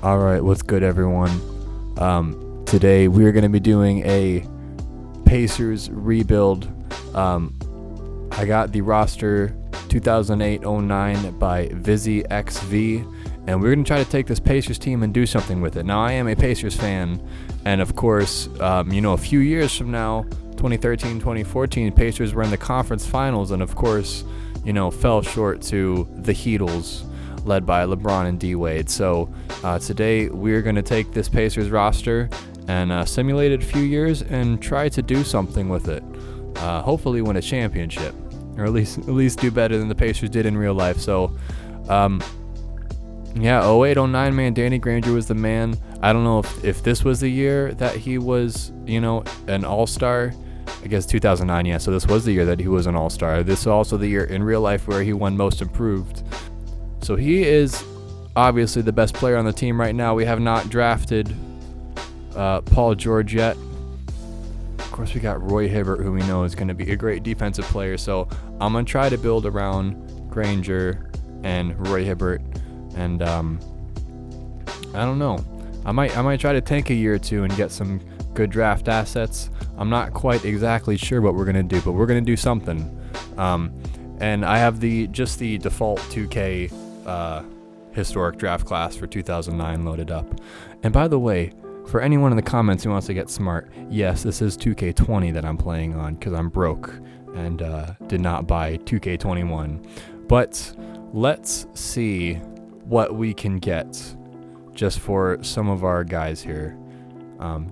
All right, what's good, everyone? Today we are going to be doing a Pacers rebuild. I got the roster 2008-09 by Vizzy XV, and we're going to try to take this Pacers team and do something with it. Now, I am a Pacers fan, and of course, a few years from now, 2013, 2014, Pacers were in the conference finals, and of course, fell short to the Heatles, led by LeBron and D-Wade. So today we're going to take this Pacers roster and simulate it a few years and try to do something with it. Hopefully win a championship, or at least do better than the Pacers did in real life. So 08-09, man, Danny Granger was the man. I don't know if this was the year that he was, an all-star. I guess 2009, yeah. So this was the year that he was an all-star. This is also the year in real life where he won Most Improved. So he is obviously the best player on the team right now. We have not drafted Paul George yet. Of course, we got Roy Hibbert, who we know is going to be a great defensive player. So I'm going to try to build around Granger and Roy Hibbert. And I don't know. I might try to tank a year or two and get some good draft assets. I'm not quite exactly sure what we're going to do, but we're going to do something. And I have the default 2K historic draft class for 2009 loaded up. And by the way, for anyone in the comments who wants to get smart, yes, this is 2K20 that I'm playing on because I'm broke and did not buy 2K21. But let's see what we can get just for some of our guys here,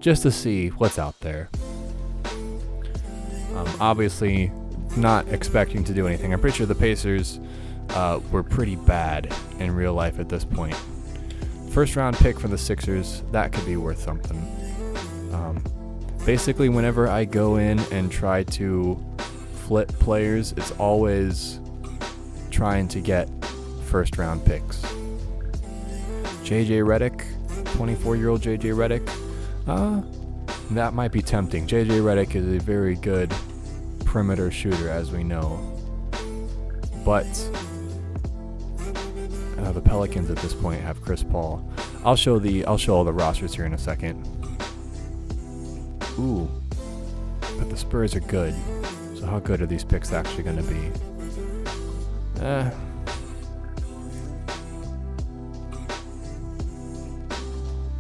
just to see what's out there. Obviously, not expecting to do anything. I'm pretty sure the Pacers were pretty bad in real life at this point. First round pick from the Sixers, that could be worth something. Basically, whenever I go in and try to flip players, it's always trying to get first round picks. JJ Redick, 24-year-old JJ Redick, that might be tempting. JJ Redick is a very good perimeter shooter, as we know, but the Pelicans at this point have Chris Paul. I'll show all the rosters here in a second. Ooh, but the Spurs are good. So how good are these picks actually going to be?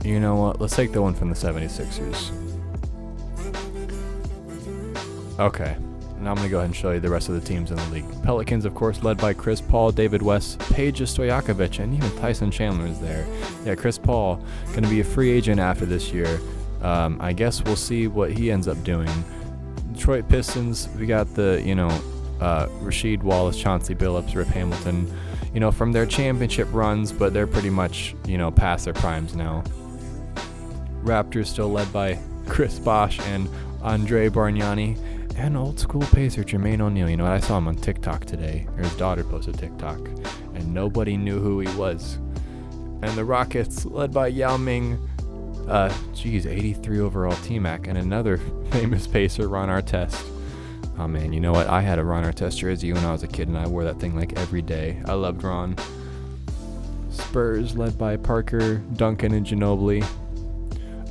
You know what? Let's take the one from the 76ers. Okay. Now I'm going to go ahead and show you the rest of the teams in the league. Pelicans, of course, led by Chris Paul, David West, Peja Stojakovic, and even Tyson Chandler is there. Yeah, Chris Paul going to be a free agent after this year. I guess we'll see what he ends up doing. Detroit Pistons, we got the, Rasheed Wallace, Chauncey Billups, Rip Hamilton, from their championship runs, but they're pretty much, past their primes now. Raptors still led by Chris Bosh and Andre Bargnani. And old school Pacer Jermaine O'Neal. I saw him on TikTok today, or his daughter posted TikTok, and nobody knew who he was. And the Rockets, led by Yao Ming, 83 overall T-Mac, and another famous Pacer, Ron Artest. Oh man, you know what? I had a Ron Artest jersey when I was a kid, and I wore that thing like every day. I loved Ron. Spurs, led by Parker, Duncan, and Ginobili.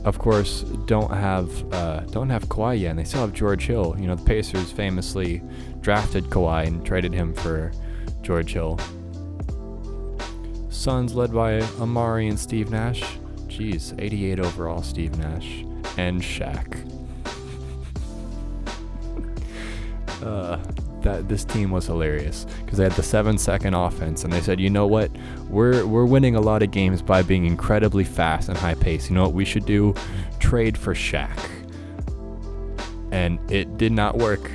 Of course, don't have Kawhi yet, and they still have George Hill. The Pacers famously drafted Kawhi and traded him for George Hill. Suns led by Amari and Steve Nash. 88 overall Steve Nash and Shaq. This team was hilarious because they had the 7-second offense, and they said, you know what, we're winning a lot of games by being incredibly fast and high pace. You know what we should do? Trade for Shaq. And it did not work.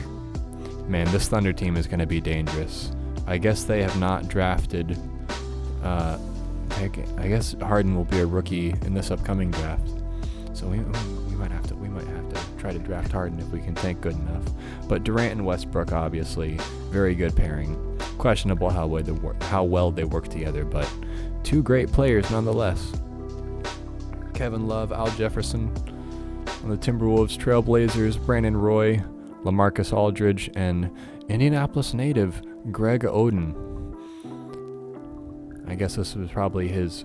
Man, this Thunder team is going to be dangerous. I guess they have not drafted. I guess Harden will be a rookie in this upcoming draft, so we might have to try to draft Harden if we can think good enough. But Durant and Westbrook, obviously, very good pairing. Questionable how well they work together, but two great players nonetheless. Kevin Love, Al Jefferson on the Timberwolves, Trailblazers, Brandon Roy, LaMarcus Aldridge, and Indianapolis native Greg Oden. I guess this was probably his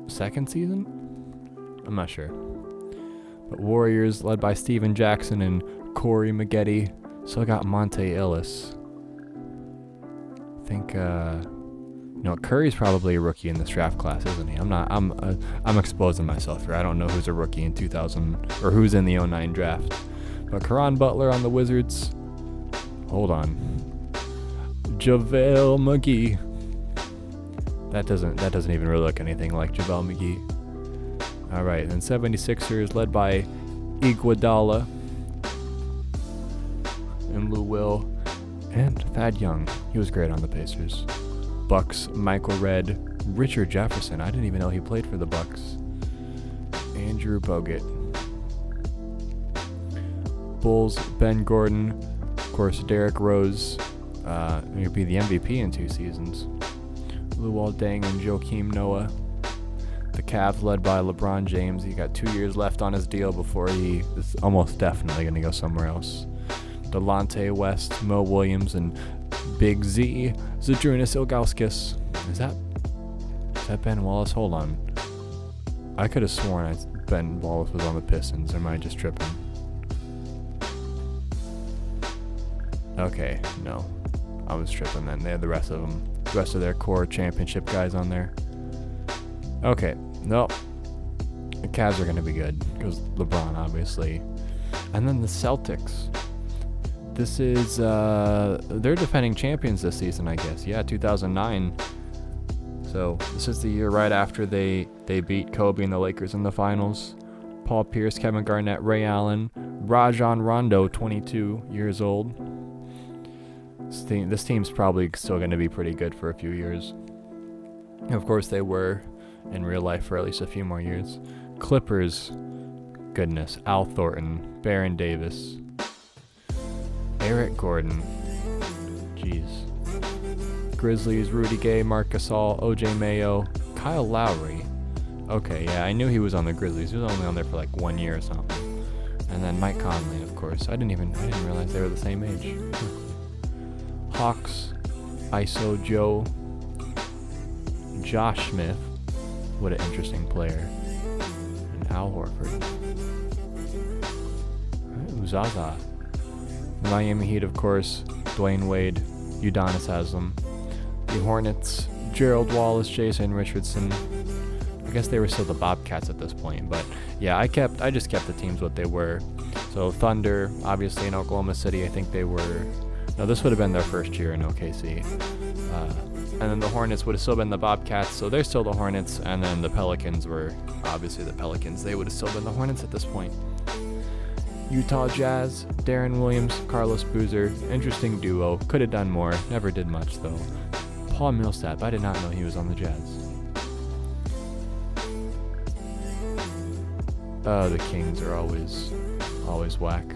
second season? I'm not sure. But Warriors, led by Steven Jackson and Corey Maggette, still got Monte Ellis. I think, Curry's probably a rookie in this draft class, isn't he? I'm exposing myself here. I don't know who's a rookie in 2000 or who's in the 09 draft. But Caron Butler on the Wizards. Hold on. JaVale McGee. That doesn't even really look anything like JaVale McGee. All right, then 76ers led by Iguodala and Lou Will and Thad Young. He was great on the Pacers. Bucks, Michael Redd, Richard Jefferson. I didn't even know he played for the Bucks. Andrew Bogut. Bulls, Ben Gordon. Of course, Derrick Rose. He'll be the MVP in 2 seasons. Luol Deng and Joakim Noah. The Cavs led by LeBron James. He got 2 years left on his deal before he is almost definitely going to go somewhere else. Delonte West, Mo Williams, and Big Z, Zydrunas Ilgauskas. Is that Ben Wallace? Hold on. I could have sworn Ben Wallace was on the Pistons. Or am I just tripping? Okay, no. I was tripping then. They had the rest of their core championship guys on there. Okay, no. The Cavs are going to be good because LeBron, obviously. And then the Celtics. This is, they're defending champions this season, I guess. Yeah, 2009. So this is the year right after they beat Kobe and the Lakers in the finals. Paul Pierce, Kevin Garnett, Ray Allen, Rajon Rondo, 22 years old. This team's probably still going to be pretty good for a few years. Of course, they were in real life for at least a few more years. Clippers, goodness, Al Thornton, Baron Davis, Eric Gordon, jeez. Grizzlies, Rudy Gay, Marc Gasol, OJ Mayo, Kyle Lowry. Okay, yeah, I knew he was on the Grizzlies. He was only on there for like 1 year or something. And then Mike Conley, of course. I didn't realize they were the same age. Hawks, ISO Joe, Josh Smith. What an interesting player. And Al Horford. Zaza. Miami Heat, of course. Dwayne Wade, Udonis Haslem. The Hornets, Gerald Wallace, Jason Richardson. I guess they were still the Bobcats at this point, but yeah, I just kept the teams what they were. So Thunder, obviously in Oklahoma City, I think they were. No, this would have been their first year in OKC. And then the Hornets would have still been the Bobcats, so they're still the Hornets. And then the Pelicans were obviously the Pelicans. They would have still been the Hornets at this point. Utah Jazz, Darren Williams, Carlos Boozer. Interesting duo. Could have done more. Never did much, though. Paul Millsap. I did not know he was on the Jazz. The Kings are always whack.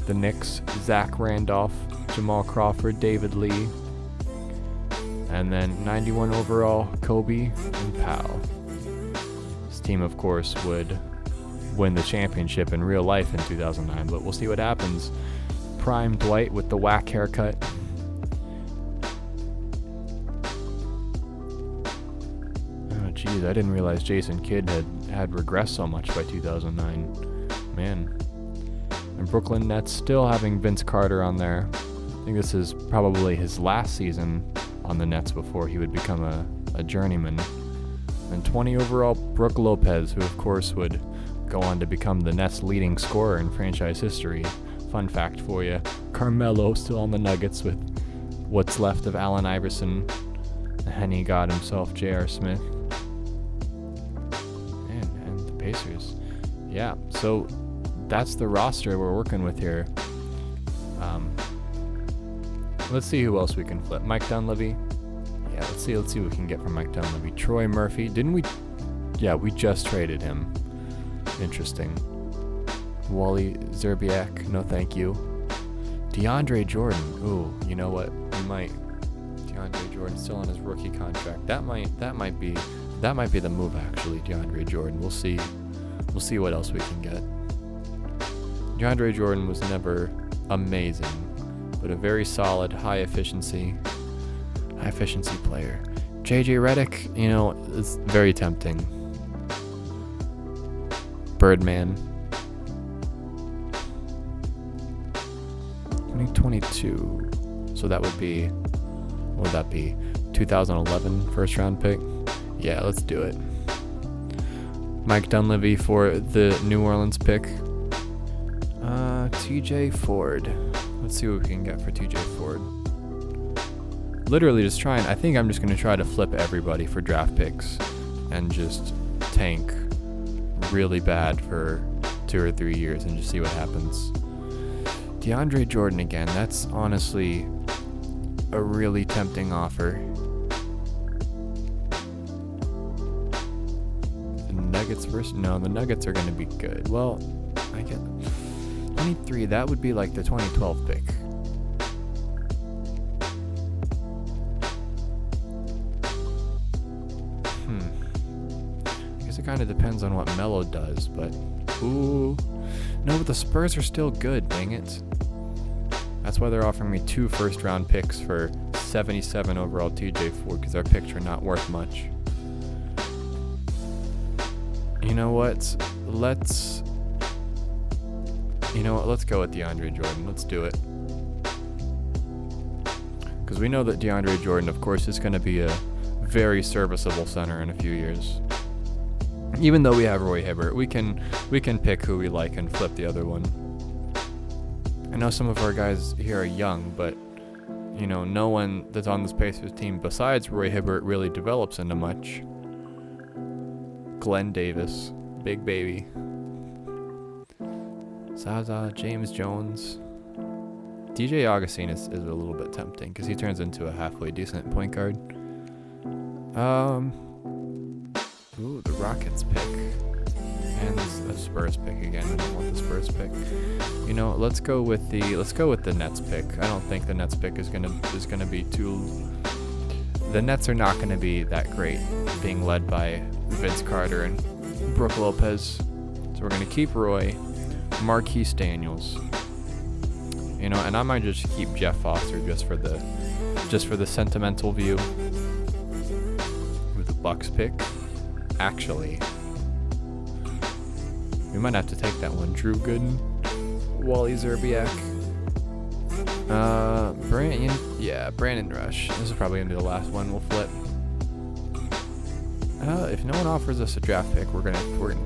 The Knicks, Zach Randolph, Jamal Crawford, David Lee. And then 91 overall, Kobe and Powell. This team, of course, would win the championship in real life in 2009, but we'll see what happens. Prime Dwight with the whack haircut. Oh, geez, I didn't realize Jason Kidd had regressed so much by 2009. Man. And Brooklyn Nets still having Vince Carter on there. I think this is probably his last season on the Nets before he would become a journeyman. And 20 overall, Brook Lopez, who of course would go on to become the Nets' leading scorer in franchise history. Fun fact for you, Carmelo still on the Nuggets with what's left of Allen Iverson, the Henny God himself, J.R. Smith, and the Pacers. Yeah, so that's the roster we're working with here. Let's see who else we can flip. Mike Dunleavy. Yeah, let's see what we can get from Mike Dunleavy. Troy Murphy. Didn't we? Yeah, we just traded him. Interesting. Wally Zerbiak. No, thank you. DeAndre Jordan. Ooh, you know what? We might. DeAndre Jordan still on his rookie contract. That might be the move actually. DeAndre Jordan. We'll see. We'll see what else we can get. DeAndre Jordan was never amazing, but a very solid, high efficiency player. JJ Redick, you know, it's very tempting. Birdman. 2022. So that would be, what would that be? 2011 first round pick? Yeah, let's do it. Mike Dunleavy for the New Orleans pick. TJ Ford. Let's see what we can get for TJ Ford. Literally just I think I'm just going to try to flip everybody for draft picks and just tank really bad for 2 or 3 years and just see what happens. DeAndre Jordan again. That's honestly a really tempting offer. The Nuggets versus... No, the Nuggets are going to be good. Well, I get 23. That would be like the 2012 pick. I guess it kind of depends on what Melo does, but... Ooh. No, but the Spurs are still good, dang it. That's why they're offering me 2 first-round picks for 77 overall TJ Ford, because our picks are not worth much. You know what? Let's go with DeAndre Jordan. Let's do it. Because we know that DeAndre Jordan, of course, is going to be a very serviceable center in a few years. Even though we have Roy Hibbert, we can pick who we like and flip the other one. I know some of our guys here are young, but you know, no one that's on this Pacers team besides Roy Hibbert really develops into much. Glenn Davis, big baby. Zaza, James Jones. DJ Augustine is a little bit tempting because he turns into a halfway decent point guard. Ooh, the Rockets pick. And the Spurs pick again. I don't want the Spurs pick. You know, let's go with the Nets pick. I don't think the Nets pick is gonna be too. The Nets are not gonna be that great, being led by Vince Carter and Brook Lopez. So we're gonna keep Roy, Marquise Daniels. You know, and I might just keep Jeff Foster just for the sentimental view. With the Bucks pick, actually. We might have to take that one. Drew Gooden, Wally Zerbiak, Brandon Rush. This is probably gonna be the last one we'll flip. If no one offers us a draft pick, we're gonna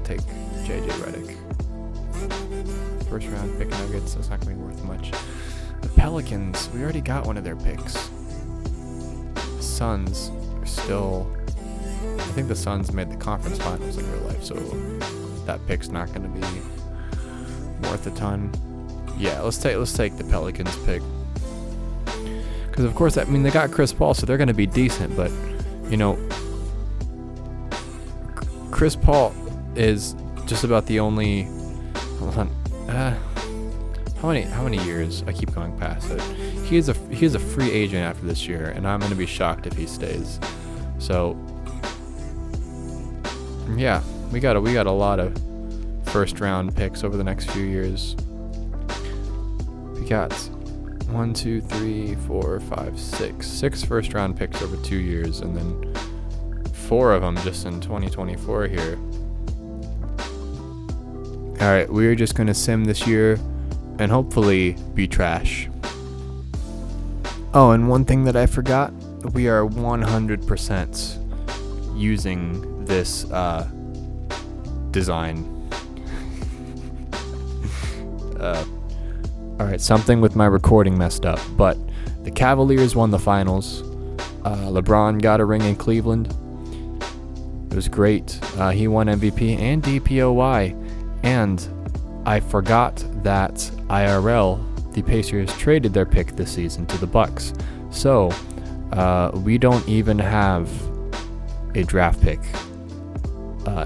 take JJ Redick. First round pick Nuggets. That's not gonna be worth much. The Pelicans. We already got one of their picks. The Suns are still. I think the Suns made the conference finals in real life, so that pick's not going to be worth a ton. Yeah, let's take the Pelicans pick. Because of course, I mean, they got Chris Paul, so they're going to be decent. But you know, Chris Paul is just about the only. Hold on. How many years? I keep going past it. He is a free agent after this year, and I'm going to be shocked if he stays. So. Yeah, we got a lot of first round picks over the next few years. We got 1, 2, 3, 4, 5, 6 first round picks over 2 years, and then 4 of them just in 2024 here. All right, we're just gonna sim this year and hopefully be trash. Oh, and one thing that I forgot, we are 100% using this design. Alright, something with my recording messed up, but the Cavaliers won the finals. LeBron got a ring in Cleveland. It was great. He won MVP and DPOY, and I forgot that IRL, the Pacers, traded their pick this season to the Bucks. So we don't even have a draft pick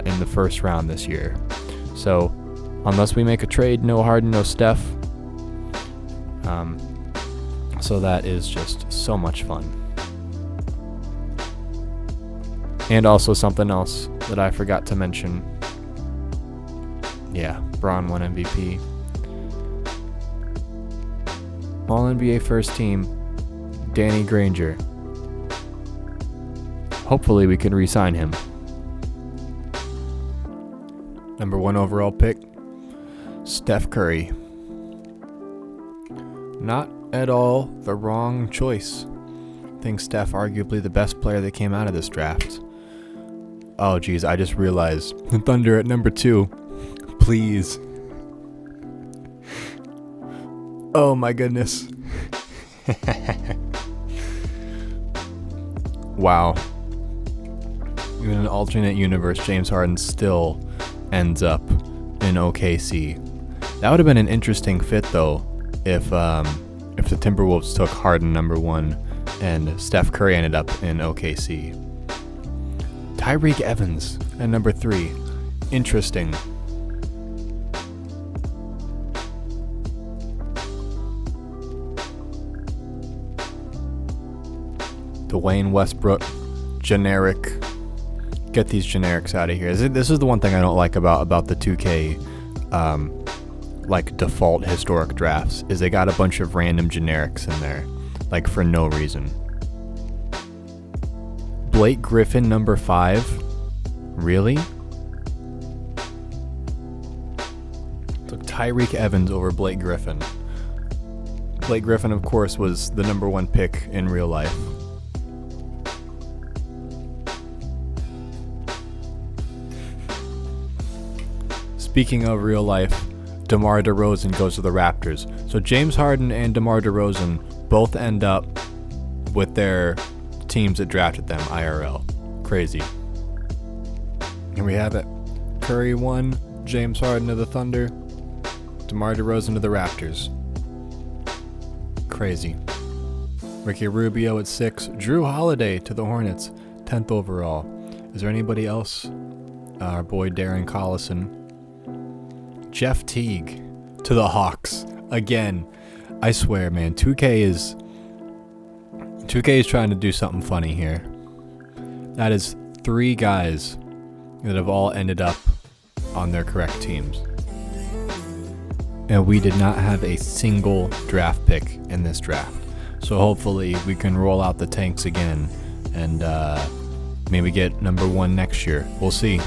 in the first round this year. So unless we make a trade, no Harden, no Steph. So that is just so much fun. And also something else that I forgot to mention. Yeah, Bron won MVP. All NBA first team, Danny Granger. hopefully we can re-sign him. Number 1 overall pick, Steph Curry. Not at all the wrong choice. I think Steph arguably the best player that came out of this draft. Oh geez, I just realized the Thunder at number 2. Please. Oh my goodness. Wow. In an alternate universe, James Harden still ends up in OKC. That would have been an interesting fit though, if the Timberwolves took Harden number 1 and Steph Curry ended up in OKC. Tyreke Evans at number 3. Interesting. Dwayne Westbrook, generic. Get these generics out of here. This is the one thing I don't like about the 2K like default historic drafts, is they got a bunch of random generics in there, like for no reason. Blake Griffin number 5. Really? Took Tyreke Evans over Blake Griffin. Blake Griffin, of course, was the number 1 pick in real life. Speaking of real life, DeMar DeRozan goes to the Raptors. So James Harden and DeMar DeRozan both end up with their teams that drafted them IRL. Crazy. Here we have it. Curry 1, James Harden to the Thunder, DeMar DeRozan to the Raptors. Crazy. Ricky Rubio at 6, Drew Holiday to the Hornets, 10th overall. Is there anybody else? Our boy Darren Collison. Jeff Teague to the Hawks. Again, I swear, man, 2K is trying to do something funny here. That is 3 guys that have all ended up on their correct teams. And we did not have a single draft pick in this draft. So hopefully we can roll out the tanks again and maybe get number 1 next year. We'll see.